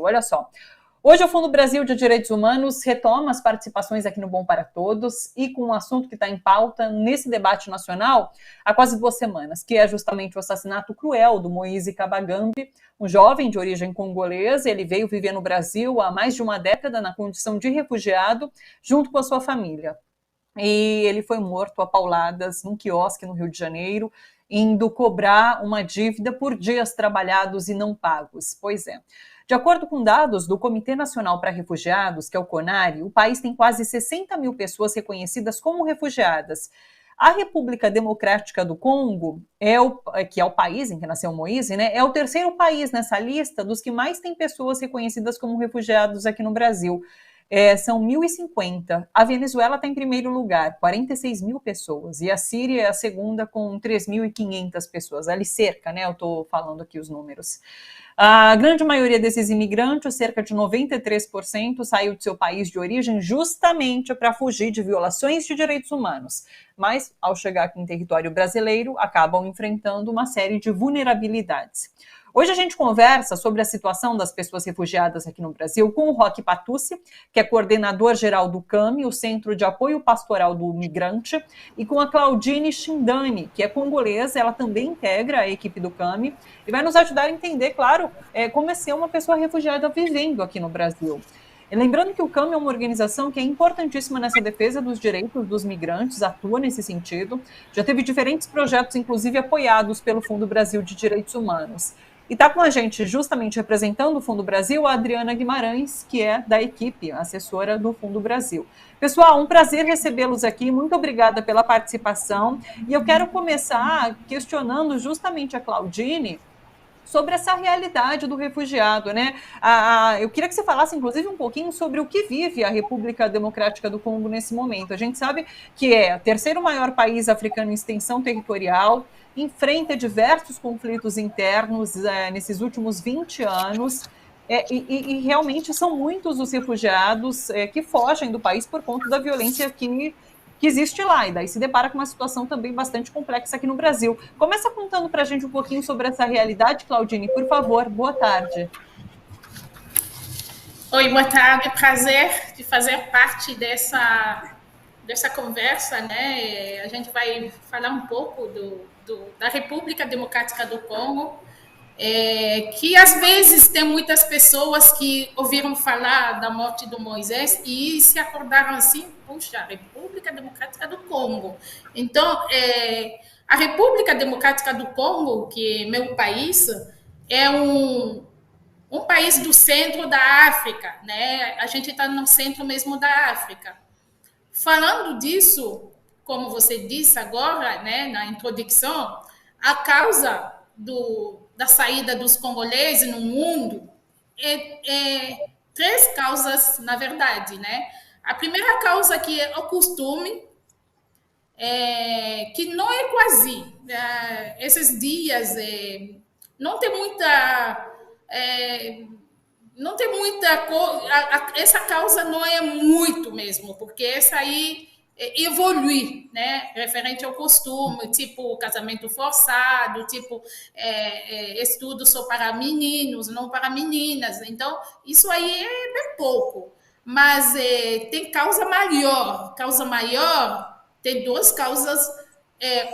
Olha só, hoje o Fundo Brasil de Direitos Humanos retoma as participações aqui no Bom para Todos e com um assunto que está em pauta nesse debate nacional há quase 2 semanas, que é justamente o assassinato cruel do Moise Kabagambe, um jovem de origem congolesa. Ele veio viver no Brasil há mais de uma década na condição de refugiado, junto com a sua família. E ele foi morto a pauladas num quiosque no Rio de Janeiro, indo cobrar uma dívida por dias trabalhados e não pagos. Pois é. De acordo com dados do Comitê Nacional para Refugiados, que é o CONARE, o país tem quase 60 mil pessoas reconhecidas como refugiadas. A República Democrática do Congo, que é o país em que nasceu Moise, né, é o terceiro país nessa lista dos que mais tem pessoas reconhecidas como refugiados aqui no Brasil. São 1.050. A Venezuela está em primeiro lugar, 46 mil pessoas. E a Síria é a segunda, com 3.500 pessoas. Ali cerca, né? Eu estou falando aqui os números. A grande maioria desses imigrantes, cerca de 93%, saiu de seu país de origem justamente para fugir de violações de direitos humanos. Mas, ao chegar aqui em território brasileiro, acabam enfrentando uma série de vulnerabilidades. Hoje a gente conversa sobre a situação das pessoas refugiadas aqui no Brasil com o Roque Patucci, que é coordenador geral do CAMI, o Centro de Apoio Pastoral do Migrante, e com a Claudine Shindani, que é congolesa. Ela também integra a equipe do CAMI e vai nos ajudar a entender, claro, como é ser uma pessoa refugiada vivendo aqui no Brasil. E lembrando que o CAMI é uma organização que é importantíssima nessa defesa dos direitos dos migrantes, atua nesse sentido, já teve diferentes projetos, inclusive apoiados pelo Fundo Brasil de Direitos Humanos. E está com a gente, justamente representando o Fundo Brasil, a Adriana Guimarães, que é da equipe, assessora do Fundo Brasil. Pessoal, um prazer recebê-los aqui, muito obrigada pela participação. E eu quero começar questionando justamente a Claudine sobre essa realidade do refugiado, né? Eu queria que você falasse, inclusive, um pouquinho sobre o que vive a República Democrática do Congo nesse momento. A gente sabe que é o terceiro maior país africano em extensão territorial, enfrenta diversos conflitos internos nesses últimos 20 anos, e realmente são muitos os refugiados que fogem do país por conta da violência que existe lá, e daí se depara com uma situação também bastante complexa aqui no Brasil. Começa contando para a gente um pouquinho sobre essa realidade, Claudine, por favor. Boa tarde. Oi, boa tarde. Prazer de fazer parte dessa conversa, né? A gente vai falar um pouco da República Democrática do Congo, que às vezes tem muitas pessoas que ouviram falar da morte do Moisés e se acordaram assim: puxa, a República Democrática do Congo. Então, a República Democrática do Congo, que é meu país, é um país do centro da África, né? A gente está no centro mesmo da África. Falando disso, como você disse agora, né, na introdução, a causa da saída dos congoleses no mundo é 3 causas, na verdade, né? A primeira causa que é o costume, que não é quase esses dias, não tem muita essa causa não é muito mesmo, porque essa aí evolui, né, referente ao costume, tipo casamento forçado, tipo estudo só para meninos, não para meninas. Então, isso aí é bem pouco. Mas tem causa maior. Causa maior tem 2 causas.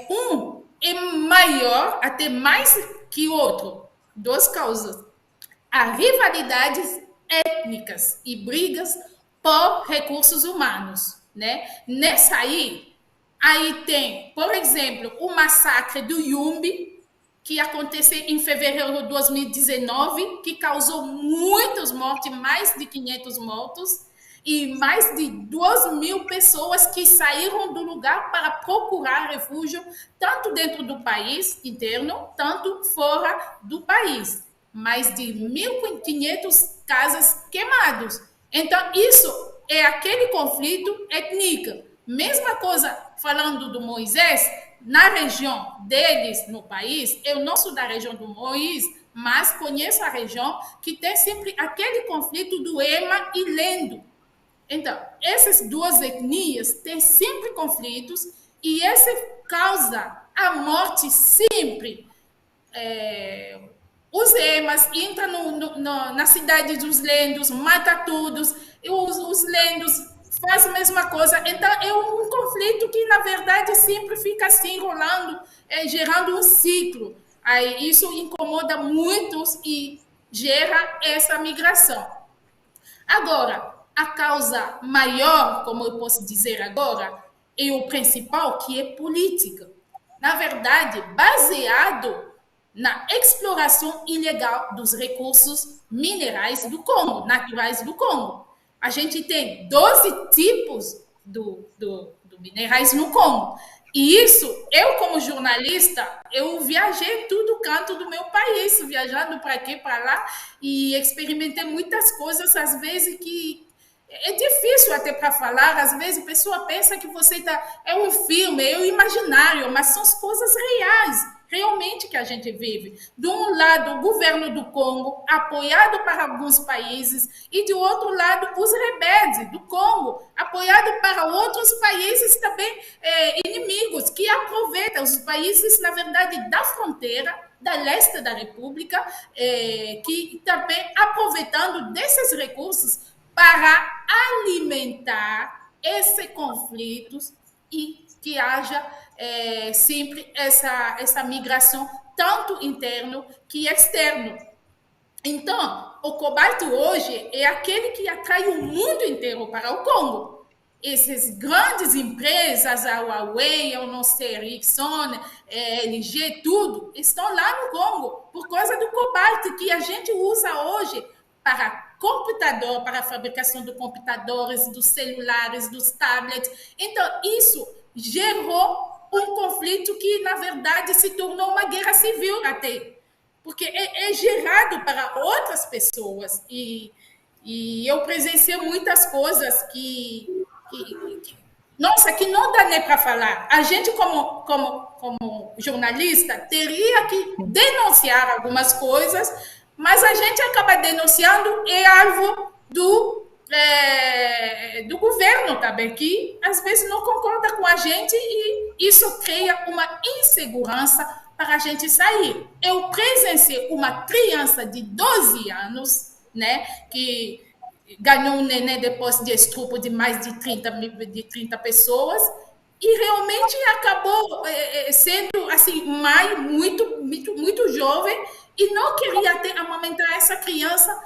Um é maior, até mais que o outro. 2 causas. As rivalidades étnicas e brigas por recursos humanos, né? Nessa aí tem, por exemplo, o massacre do Yumbi, que aconteceu em fevereiro de 2019, que causou muitas mortes, mais de 500 mortos, e mais de 2.000 pessoas que saíram do lugar para procurar refúgio, tanto dentro do país interno, tanto fora do país. Mais de 1.500 casas queimadas. Então, isso é aquele conflito étnico. Mesma coisa falando do Moisés, na região deles, no país, eu não sou da região do Moisés, mas conheço a região que tem sempre aquele conflito do Ema e Lendo. Então, essas 2 etnias têm sempre conflitos e isso causa a morte sempre. os emas entram na cidade dos lendos, mata todos, e os lendos fazem a mesma coisa. Então, é um conflito que, na verdade, sempre fica assim, rolando, gerando um ciclo. Aí, isso incomoda muitos e gera essa migração. Agora, a causa maior, como eu posso dizer agora, e o principal, que é política. Na verdade, baseado na exploração ilegal dos recursos minerais do Congo, naturais do Congo. A gente tem 12 tipos do minerais no Congo. E isso, eu como jornalista, eu viajei tudo canto do meu país, viajando para aqui, para lá, e experimentei muitas coisas, às vezes, que é difícil até para falar, às vezes a pessoa pensa que você é um filme, é um imaginário, mas são as coisas reais, realmente que a gente vive. De um lado, o governo do Congo, apoiado para alguns países, e de outro lado, os rebeldes do Congo, apoiado para outros países também inimigos, que aproveitam os países, na verdade, da fronteira, da leste da República, que também aproveitando desses recursos para alimentar esses conflitos e que haja sempre essa migração, tanto interno que externo. Então, o cobalto hoje é aquele que atrai o mundo inteiro para o Congo. Essas grandes empresas, a Huawei, eu não sei, Ericsson, LG, tudo, estão lá no Congo por causa do cobalto que a gente usa hoje para computador, para a fabricação de computadores, dos celulares, dos tablets. Então, isso gerou um conflito que, na verdade, se tornou uma guerra civil até, porque é gerado para outras pessoas. E eu presenciei muitas coisas nossa, que não dá nem para falar. A gente, como jornalista, teria que denunciar algumas coisas, mas a gente acaba denunciando e é alvo do governo também, que às vezes não concorda com a gente e isso cria uma insegurança para a gente sair. Eu presenciei uma criança de 12 anos, né, que ganhou um neném depois de estupro de mais de 30 pessoas e realmente acabou sendo assim, mãe muito jovem e não queria amamentar essa criança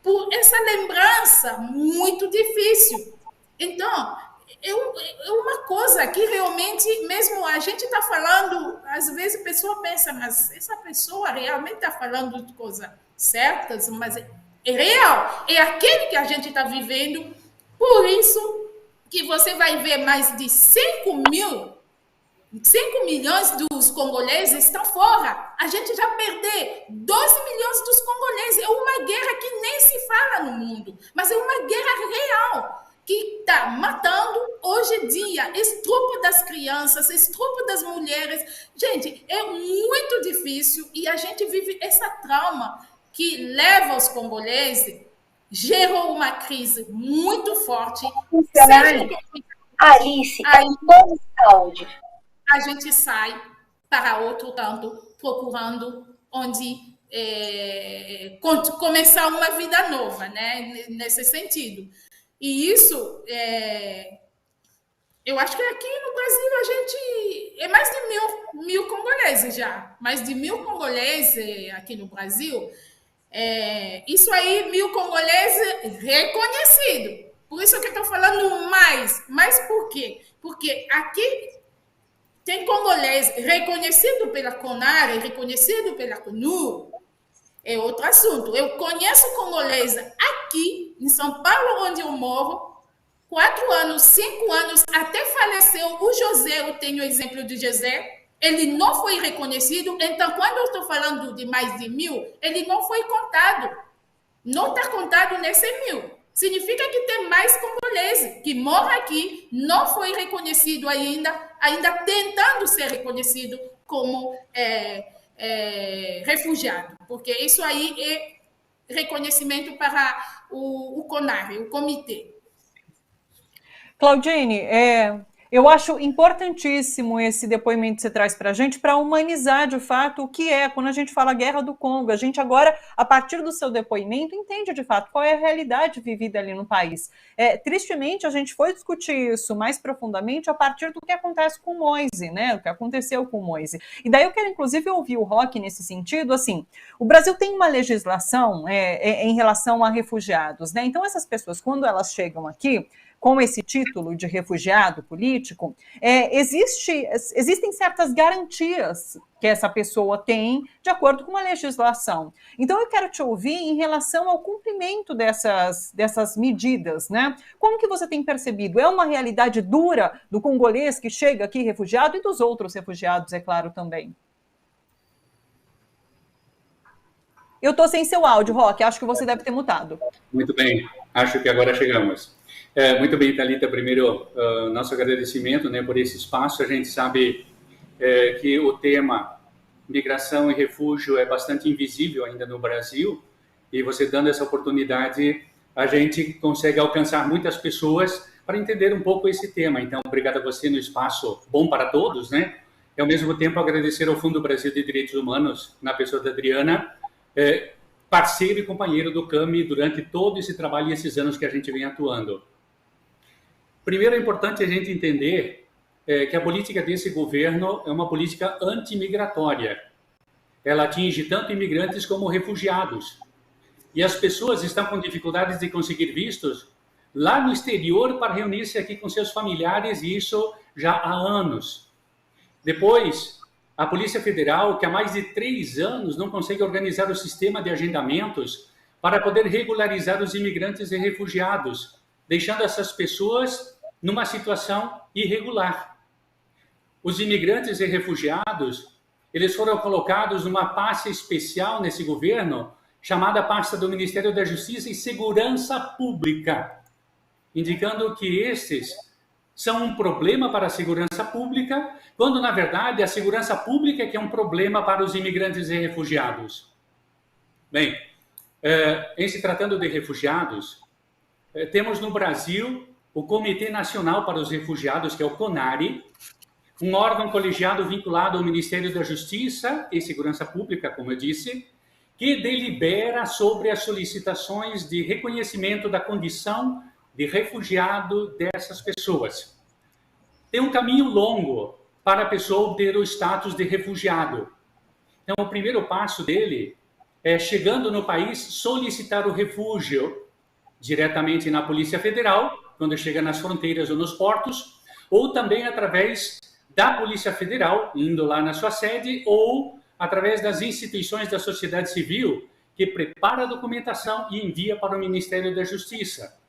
por essa lembrança muito difícil. Então, é uma coisa que realmente, mesmo a gente está falando, às vezes a pessoa pensa, mas essa pessoa realmente está falando de coisas certas, mas é real, é aquele que a gente está vivendo, por isso que você vai ver mais de 5 milhões dos congoleses estão fora. A gente já perdeu 12 milhões dos congoleses. É uma guerra que nem se fala no mundo, mas é uma guerra real que está matando hoje em dia, estupro das crianças, estupro das mulheres. Gente, é muito difícil e a gente vive essa trauma que leva os congoleses, gerou uma crise muito forte. Alice, é um plano de saúde. A gente sai para outro canto, procurando onde começar uma vida nova, né? Nesse sentido. E isso, eu acho que aqui no Brasil a gente é mais de mil congoleses já, mais de 1.000 congoleses aqui no Brasil. Isso aí, 1.000 congoleses reconhecidos. Por isso que eu estou falando mais. Mas por quê? Porque aqui tem congolês reconhecido pela CONAR, reconhecido pela CONUR, é outro assunto. Eu conheço congolês aqui, em São Paulo, onde eu moro, 4 anos, 5 anos, até faleceu o José, eu tenho o exemplo de José, ele não foi reconhecido, então quando eu estou falando de mais de 1.000, ele não foi contado, não está contado nesse 1.000. Significa que tem mais congoleses que moram aqui, não foi reconhecido ainda tentando ser reconhecido como refugiado, porque isso aí é reconhecimento para o CONAR, o comitê. Claudine, Eu acho importantíssimo esse depoimento que você traz para a gente, para humanizar de fato o que é, quando a gente fala Guerra do Congo. A gente agora, a partir do seu depoimento, entende de fato qual é a realidade vivida ali no país. Tristemente, a gente foi discutir isso mais profundamente a partir do que acontece com o Moise, né? O que aconteceu com o Moise. E daí eu quero, inclusive, ouvir o Roque nesse sentido. Assim, o Brasil tem uma legislação em relação a refugiados, né? Então, essas pessoas, quando elas chegam aqui, com esse título de refugiado político, existem certas garantias que essa pessoa tem de acordo com a legislação. Então, eu quero te ouvir em relação ao cumprimento dessas medidas, né? Como que você tem percebido? É uma realidade dura do congolês que chega aqui refugiado e dos outros refugiados, é claro, também? Eu estou sem seu áudio, Roque, acho que você deve ter mutado. Muito bem, acho que agora chegamos. Muito bem, Thalita, primeiro, nosso agradecimento, né, por esse espaço. A gente sabe que o tema migração e refúgio é bastante invisível ainda no Brasil, e você dando essa oportunidade, a gente consegue alcançar muitas pessoas para entender um pouco esse tema. Então, obrigado a você no espaço Bom para Todos, né? E, ao mesmo tempo, agradecer ao Fundo Brasil de Direitos Humanos, na pessoa da Adriana, parceiro e companheiro do CAMI durante todo esse trabalho e esses anos que a gente vem atuando. Primeiro, é importante a gente entender que a política desse governo é uma política antimigratória. Ela atinge tanto imigrantes como refugiados. E as pessoas estão com dificuldades de conseguir vistos lá no exterior para reunir-se aqui com seus familiares, e isso já há anos. Depois, a Polícia Federal, que há mais de 3 anos não consegue organizar o sistema de agendamentos para poder regularizar os imigrantes e refugiados, deixando essas pessoas numa situação irregular. Os imigrantes e refugiados, eles foram colocados numa pasta especial nesse governo, chamada pasta do Ministério da Justiça e Segurança Pública, indicando que estes são um problema para a segurança pública, quando, na verdade, a segurança pública é que é um problema para os imigrantes e refugiados. Bem, em se tratando de refugiados, temos no Brasil o Comitê Nacional para os Refugiados, que é o CONARE, um órgão colegiado vinculado ao Ministério da Justiça e Segurança Pública, como eu disse, que delibera sobre as solicitações de reconhecimento da condição de refugiado dessas pessoas. Tem um caminho longo para a pessoa obter o status de refugiado. Então, o primeiro passo dele é, chegando no país, solicitar o refúgio diretamente na Polícia Federal, quando chega nas fronteiras ou nos portos, ou também através da Polícia Federal, indo lá na sua sede, ou através das instituições da sociedade civil, que prepara a documentação e envia para o Ministério da Justiça.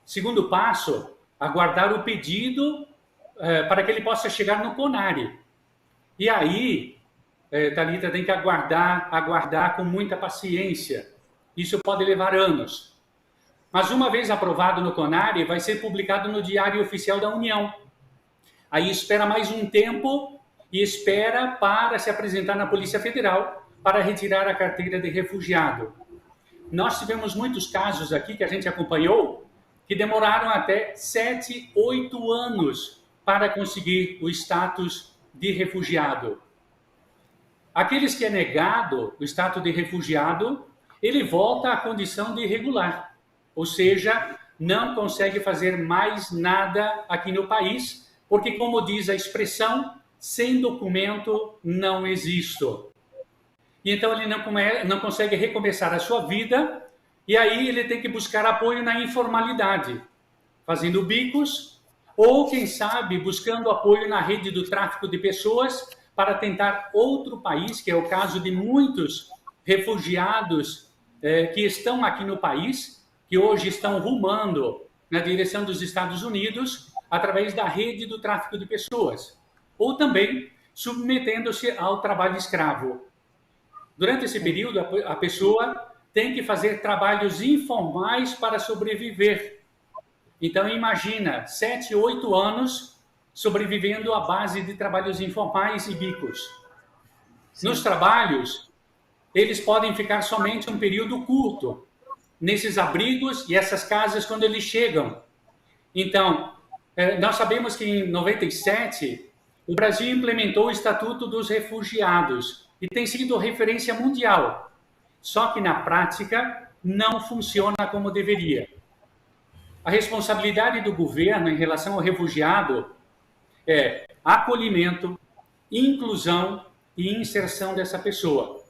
Segundo passo, aguardar o pedido para que ele possa chegar no CONARE. E aí, Thalita, tem que aguardar com muita paciência. Isso pode levar anos. Mas uma vez aprovado no CONARE, vai ser publicado no Diário Oficial da União. Aí espera mais um tempo e espera para se apresentar na Polícia Federal para retirar a carteira de refugiado. Nós tivemos muitos casos aqui que a gente acompanhou que demoraram até 7, 8 anos para conseguir o status de refugiado. Aqueles que é negado o status de refugiado, ele volta à condição de irregular, ou seja, não consegue fazer mais nada aqui no país, porque, como diz a expressão, sem documento não existo. E então ele não consegue recomeçar a sua vida, e aí ele tem que buscar apoio na informalidade, fazendo bicos, ou, quem sabe, buscando apoio na rede do tráfico de pessoas para tentar outro país, que é o caso de muitos refugiados que estão aqui no país, que hoje estão rumando na direção dos Estados Unidos através da rede do tráfico de pessoas, ou também submetendo-se ao trabalho escravo. Durante esse período, a pessoa tem que fazer trabalhos informais para sobreviver. Então, imagina, 7, 8 anos sobrevivendo à base de trabalhos informais e bicos. Sim. Nos trabalhos, eles podem ficar somente um período curto nesses abrigos e essas casas quando eles chegam. Então, Nós sabemos que em 97 o Brasil implementou o Estatuto dos Refugiados e tem sido referência mundial. Só que na prática não funciona como deveria. A responsabilidade do governo em relação ao refugiado é acolhimento, inclusão e inserção dessa pessoa.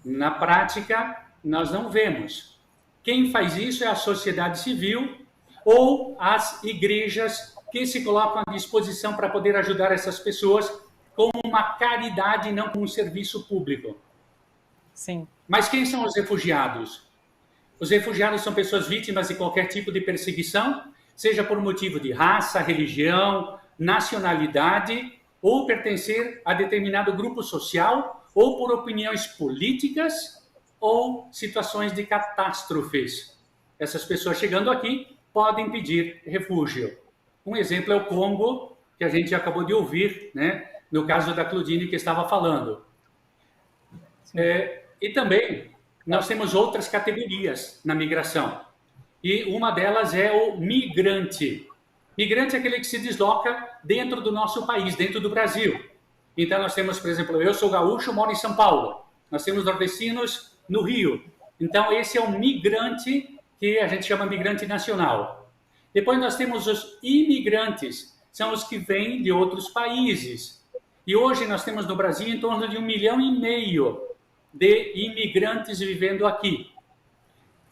Na prática, nós não vemos. Quem faz isso é a sociedade civil ou as igrejas que se colocam à disposição para poder ajudar essas pessoas com uma caridade e não com um serviço público. Sim. Mas quem são os refugiados? Os refugiados são pessoas vítimas de qualquer tipo de perseguição, seja por motivo de raça, religião, nacionalidade, ou pertencer a determinado grupo social, ou por opiniões políticas, ou situações de catástrofes. Essas pessoas chegando aqui podem pedir refúgio. Um exemplo é o Congo, que a gente acabou de ouvir, né? No caso da Claudine que estava falando. E também nós temos outras categorias na migração. E uma delas é o migrante. Migrante é aquele que se desloca dentro do nosso país, dentro do Brasil. Então nós temos, por exemplo, eu sou gaúcho, moro em São Paulo. Nós temos nordestinos no Rio. Então esse é o migrante que a gente chama migrante nacional. Depois nós temos os imigrantes, são os que vêm de outros países. E hoje nós temos no Brasil em torno de 1,5 milhão de imigrantes vivendo aqui.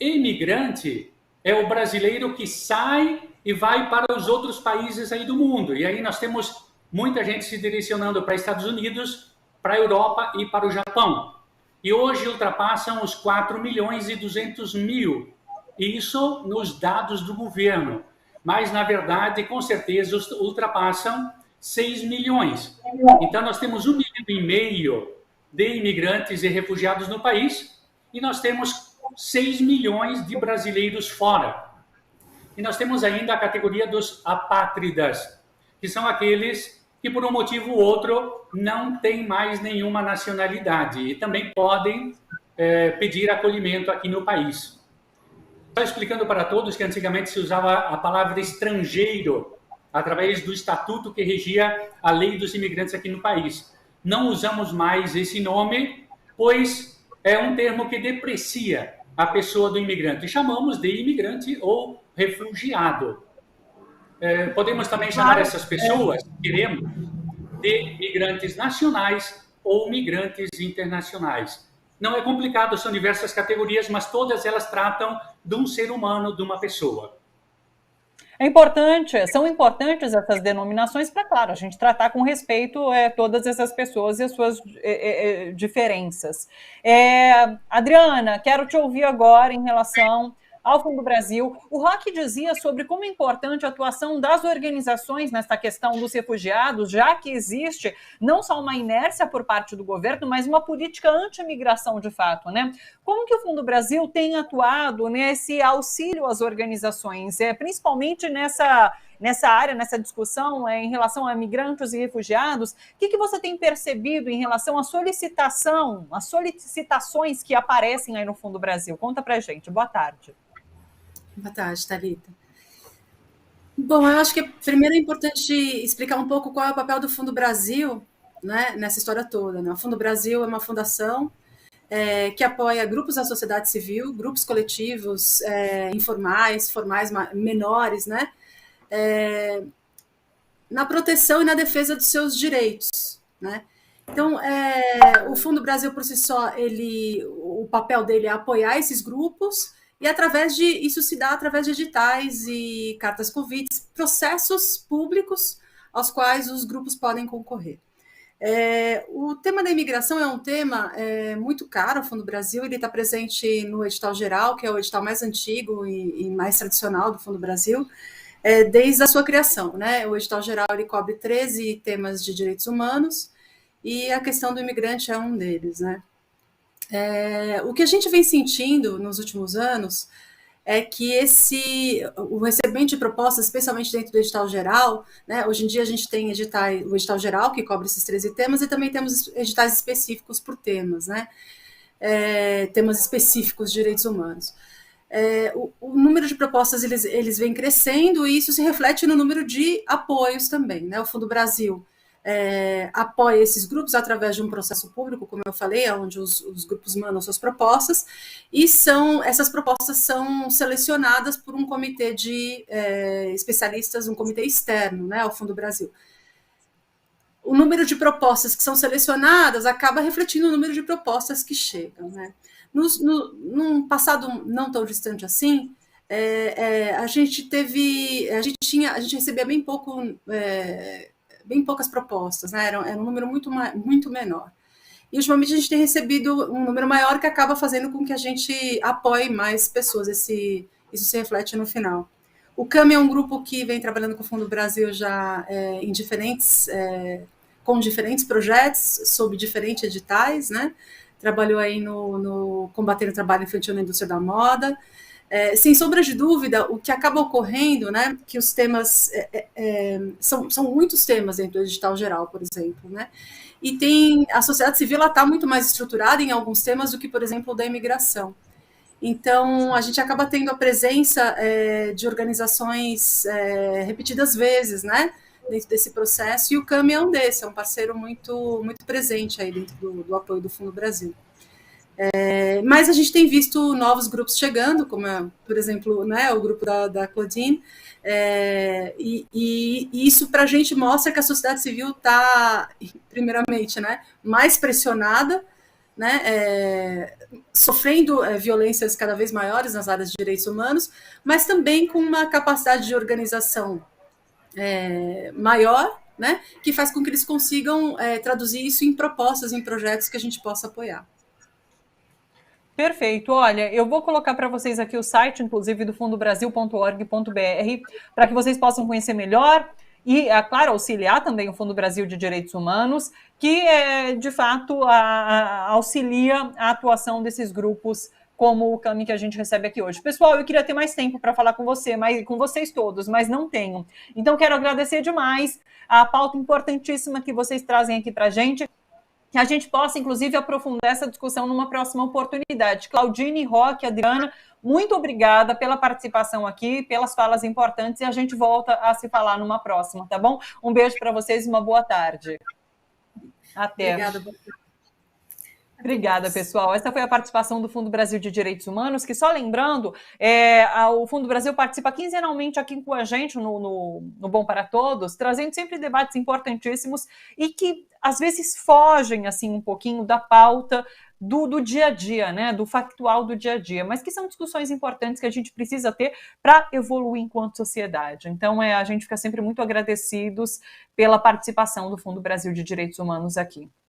Imigrante é o brasileiro que sai e vai para os outros países aí do mundo. E aí nós temos muita gente se direcionando para Estados Unidos, para a Europa e para o Japão. E hoje ultrapassam os 4.200.000. Isso nos dados do governo. Mas, na verdade, com certeza, ultrapassam 6 milhões. Então, nós temos 1,5 milhão de imigrantes e refugiados no país e nós temos 6 milhões de brasileiros fora. E nós temos ainda a categoria dos apátridas, que são aqueles que, por um motivo ou outro, não têm mais nenhuma nacionalidade e também podem pedir acolhimento aqui no país. Estou explicando para todos que antigamente se usava a palavra estrangeiro através do estatuto que regia a lei dos imigrantes aqui no país. Não usamos mais esse nome, pois é um termo que deprecia a pessoa do imigrante. Chamamos de imigrante ou refugiado. Podemos também chamar essas pessoas, queremos, de migrantes nacionais ou migrantes internacionais. Não é complicado, são diversas categorias, mas todas elas tratam de um ser humano, de uma pessoa. São importantes essas denominações para, claro, a gente tratar com respeito todas essas pessoas e as suas diferenças. Adriana, quero te ouvir agora em relação ao Fundo Brasil. O Roque dizia sobre como é importante a atuação das organizações nessa questão dos refugiados, já que existe não só uma inércia por parte do governo, mas uma política anti-imigração de fato, né? Como que o Fundo Brasil tem atuado nesse auxílio às organizações, principalmente nessa área, nessa discussão em relação a migrantes e refugiados? O que você tem percebido em relação à solicitação, às solicitações que aparecem aí no Fundo Brasil? Conta pra gente. Boa tarde. Boa tarde, Thalita. Bom, eu acho que primeiro é importante explicar um pouco qual é o papel do Fundo Brasil, né, nessa história toda, né? O Fundo Brasil é uma fundação que apoia grupos da sociedade civil, grupos coletivos informais, formais, menores, né, na proteção e na defesa dos seus direitos, né? Então, o Fundo Brasil por si só, o papel dele é apoiar esses grupos. E isso se dá através de editais e cartas convites, processos públicos aos quais os grupos podem concorrer. O tema da imigração é um tema muito caro ao Fundo Brasil, ele está presente no edital geral, que é o edital mais antigo e mais tradicional do Fundo Brasil, desde a sua criação, né? O edital geral ele cobre 13 temas de direitos humanos e a questão do imigrante é um deles, né? O que a gente vem sentindo nos últimos anos é que o recebimento de propostas, especialmente dentro do edital geral, né, hoje em dia a gente tem o edital geral, que cobre esses 13 temas, e também temos editais específicos por temas, né, temas específicos de direitos humanos. o número de propostas eles vem crescendo e isso se reflete no número de apoios também, né? O Fundo Brasil apoia esses grupos através de um processo público, como eu falei, onde os grupos mandam suas propostas, e essas propostas são selecionadas por um comitê de especialistas, um comitê externo, né, ao Fundo Brasil. O número de propostas que são selecionadas acaba refletindo o número de propostas que chegam, né? Num passado não tão distante assim, a gente recebia bem poucas propostas, né? Era um número muito menor. E ultimamente a gente tem recebido um número maior que acaba fazendo com que a gente apoie mais pessoas. Isso se reflete no final. O CAMI é um grupo que vem trabalhando com o Fundo Brasil já com diferentes projetos, sob diferentes editais, né? Trabalhou aí no combater o trabalho infantil na indústria da moda. Sem sombra de dúvida, o que acaba ocorrendo, né, que os temas, são muitos temas dentro do edital geral, por exemplo, né, e a sociedade civil está muito mais estruturada em alguns temas do que, por exemplo, o da imigração. Então, a gente acaba tendo a presença de organizações repetidas vezes, né, dentro desse processo, e o CAMI é um desses, é um parceiro muito, muito presente aí dentro do apoio do Fundo Brasil. Mas a gente tem visto novos grupos chegando, como, por exemplo, né, o grupo da Claudine, e isso para a gente mostra que a sociedade civil está, primeiramente, né, mais pressionada, né, sofrendo violências cada vez maiores nas áreas de direitos humanos, mas também com uma capacidade de organização maior, né, que faz com que eles consigam traduzir isso em propostas, em projetos que a gente possa apoiar. Perfeito. Olha, eu vou colocar para vocês aqui o site, inclusive, do fundobrasil.org.br, para que vocês possam conhecer melhor e, claro, auxiliar também o Fundo Brasil de Direitos Humanos, que, de fato, auxilia a atuação desses grupos, como o CAMI que a gente recebe aqui hoje. Pessoal, eu queria ter mais tempo para falar com vocês todos, mas não tenho. Então, quero agradecer demais a pauta importantíssima que vocês trazem aqui para a gente, que a gente possa, inclusive, aprofundar essa discussão numa próxima oportunidade. Claudine, Roque, Adriana, muito obrigada pela participação aqui, pelas falas importantes, e a gente volta a se falar numa próxima, tá bom? Um beijo para vocês e uma boa tarde. Até. Obrigada. Obrigada, pessoal. Essa foi a participação do Fundo Brasil de Direitos Humanos, que, só lembrando, o Fundo Brasil participa quinzenalmente aqui com a gente no Bom para Todos, trazendo sempre debates importantíssimos e que, às vezes, fogem assim um pouquinho da pauta do dia a dia, né, do factual do dia a dia, mas que são discussões importantes que a gente precisa ter para evoluir enquanto sociedade. Então, a gente fica sempre muito agradecidos pela participação do Fundo Brasil de Direitos Humanos aqui.